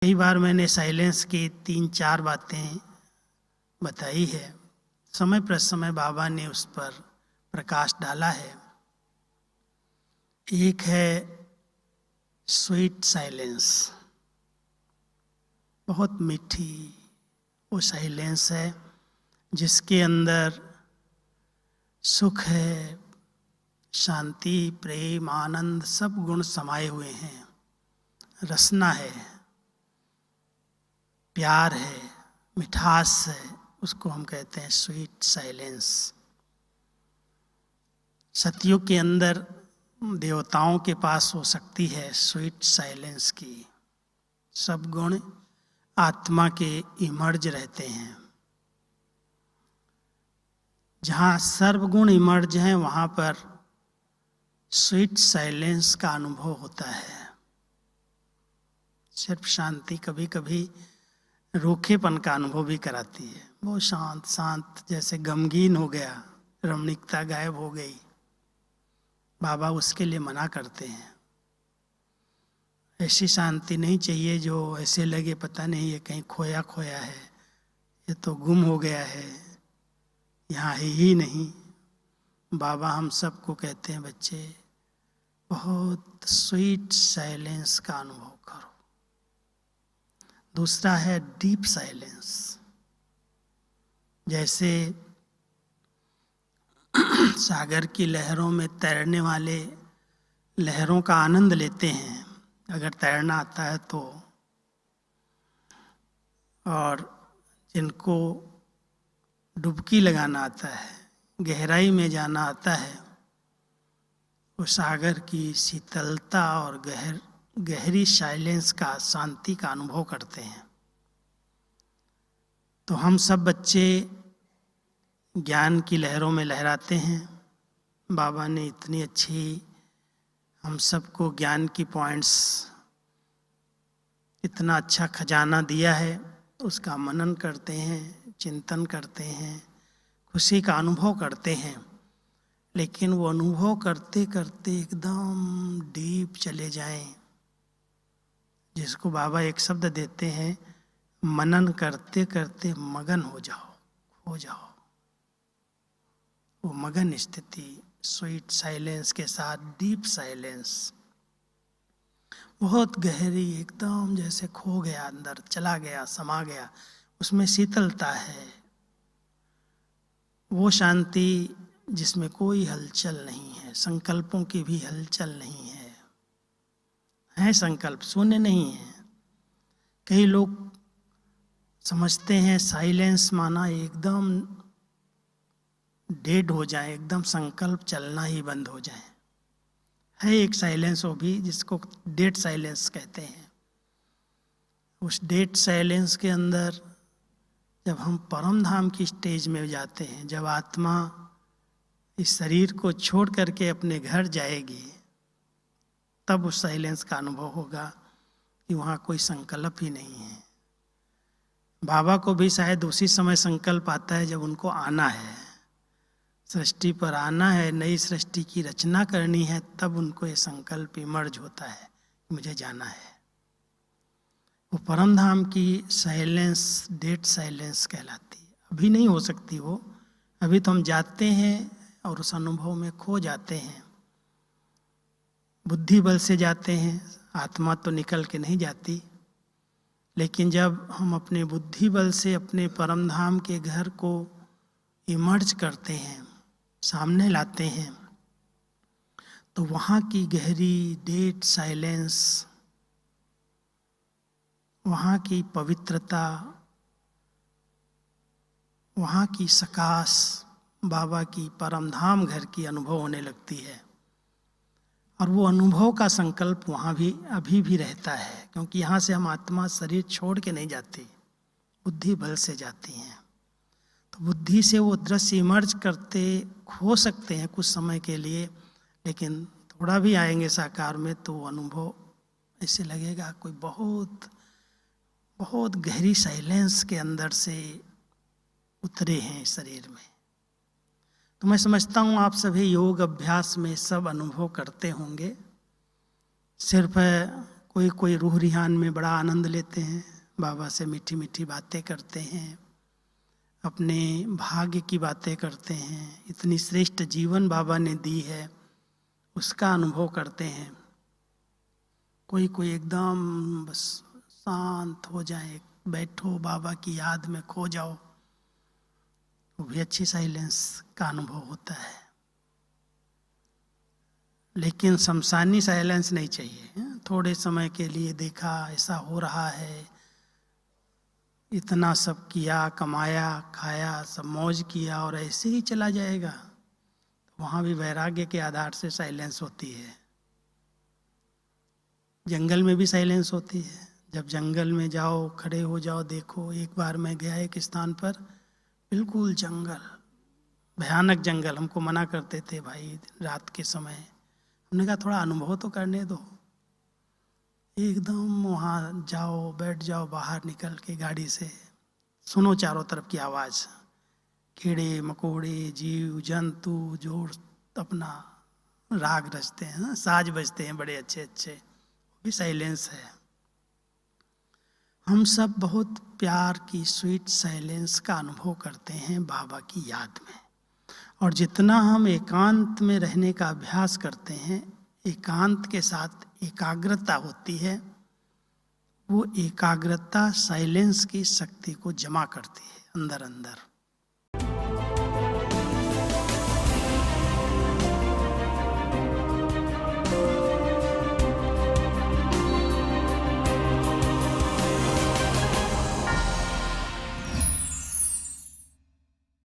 कई बार मैंने साइलेंस की 3-4 बातें बताई है। समय प्रसमय बाबा ने उस पर प्रकाश डाला है। एक है स्वीट साइलेंस, बहुत मीठी वो साइलेंस है जिसके अंदर सुख है, शांति, प्रेम, आनंद सब गुण समाये हुए हैं। रसना है, प्यार है, मिठास है, उसको हम कहते हैं स्वीट साइलेंस। सतयुग के अंदर देवताओं के पास हो सकती है स्वीट साइलेंस की। सब गुण आत्मा के इमर्ज रहते हैं। जहाँ सर्वगुण इमर्ज हैं वहाँ पर स्वीट साइलेंस का अनुभव होता है। सिर्फ शांति कभी कभी रूखेपन का अनुभव भी कराती है। वो शांत शांत जैसे गमगीन हो गया, रमणीकता गायब हो गई। बाबा उसके लिए मना करते हैं। ऐसी शांति नहीं चाहिए जो ऐसे लगे पता नहीं ये कहीं खोया खोया है, ये तो गुम हो गया है, यहाँ है ही नहीं। बाबा हम सबको कहते हैं बच्चे बहुत स्वीट साइलेंस का अनुभव करो। दूसरा है डीप साइलेंस। जैसे सागर की लहरों में तैरने वाले लहरों का आनंद लेते हैं अगर तैरना आता है तो, और जिनको डुबकी लगाना आता है, गहराई में जाना आता है, वो सागर की शीतलता और गहरी साइलेंस का, शांति का अनुभव करते हैं। तो हम सब बच्चे ज्ञान की लहरों में लहराते हैं। बाबा ने इतनी अच्छी हम सबको ज्ञान की पॉइंट्स, इतना अच्छा खजाना दिया है, उसका मनन करते हैं, चिंतन करते हैं, खुशी का अनुभव करते हैं। लेकिन वो अनुभव करते करते एकदम डीप चले जाएं, जिसको बाबा एक शब्द देते हैं, मनन करते करते मगन हो जाओ, खो जाओ। वो मगन स्थिति स्वीट साइलेंस के साथ डीप साइलेंस, बहुत गहरी, एकदम जैसे खो गया, अंदर चला गया, समा गया, उसमें शीतलता है। वो शांति जिसमें कोई हलचल नहीं है, संकल्पों की भी हलचल नहीं है संकल्प, शून्य नहीं है। कई लोग समझते हैं साइलेंस माना एकदम डेड हो जाए, एकदम संकल्प चलना ही बंद हो जाए। है एक साइलेंस वो भी जिसको डेड साइलेंस कहते हैं। उस डेड साइलेंस के अंदर जब हम परम धाम की स्टेज में जाते हैं, जब आत्मा इस शरीर को छोड़ करके अपने घर जाएगी, तब उस साइलेंस का अनुभव होगा कि वहाँ कोई संकल्प ही नहीं है। बाबा को भी शायद उसी समय संकल्प आता है जब उनको आना है, सृष्टि पर आना है, नई सृष्टि की रचना करनी है, तब उनको ये संकल्प इमर्ज होता है कि मुझे जाना है। वो परम धाम की साइलेंस डेड साइलेंस कहलाती है। अभी नहीं हो सकती वो, अभी तो हम जाते हैं और उस अनुभव में खो जाते हैं। बुद्धि बल से जाते हैं, आत्मा तो निकल के नहीं जाती। लेकिन जब हम अपने बुद्धि बल से अपने परम धाम के घर को इमर्ज करते हैं, सामने लाते हैं, तो वहाँ की गहरी डेड साइलेंस, वहाँ की पवित्रता, वहाँ की सकाश, बाबा की परम धाम घर की अनुभव होने लगती है। और वो अनुभव का संकल्प वहाँ भी अभी भी रहता है, क्योंकि यहाँ से हम आत्मा शरीर छोड़ के नहीं जाती, बुद्धि बल से जाती हैं। तो बुद्धि से वो दृश्य इमर्ज करते खो सकते हैं कुछ समय के लिए, लेकिन थोड़ा भी आएंगे साकार में तो वो अनुभव ऐसे लगेगा कोई बहुत बहुत गहरी साइलेंस के अंदर से उतरे हैं शरीर में। तो मैं समझता हूँ आप सभी योग अभ्यास में सब अनुभव करते होंगे। सिर्फ कोई कोई रूह रिहान में बड़ा आनंद लेते हैं, बाबा से मीठी मीठी बातें करते हैं, अपने भाग्य की बातें करते हैं, इतनी श्रेष्ठ जीवन बाबा ने दी है उसका अनुभव करते हैं। कोई कोई एकदम बस शांत हो जाए, बैठो बाबा की याद में खो जाओ, वो भी अच्छी साइलेंस का अनुभव होता है। लेकिन शमशानी साइलेंस नहीं चाहिए। थोड़े समय के लिए देखा ऐसा हो रहा है, इतना सब किया, कमाया खाया, सब मौज किया और ऐसे ही चला जाएगा, तो वहाँ भी वैराग्य के आधार से साइलेंस होती है। जंगल में भी साइलेंस होती है। जब जंगल में जाओ, खड़े हो जाओ, देखो। एक बार मैं गया एक स्थान पर, बिल्कुल जंगल, भयानक जंगल। हमको मना करते थे भाई रात के समय। हमने कहा थोड़ा अनुभव तो करने दो। एकदम वहाँ जाओ, बैठ जाओ, बाहर निकल के गाड़ी से, सुनो चारों तरफ की आवाज़, कीड़े मकोड़े, जीव जंतु जो अपना राग रचते हैं ना, साज बजते हैं बड़े अच्छे अच्छे, वो भी साइलेंस है। हम सब बहुत प्यार की स्वीट साइलेंस का अनुभव करते हैं बाबा की याद में। और जितना हम एकांत में रहने का अभ्यास करते हैं, एकांत के साथ एकाग्रता होती है, वो एकाग्रता साइलेंस की शक्ति को जमा करती है अंदर अंदर।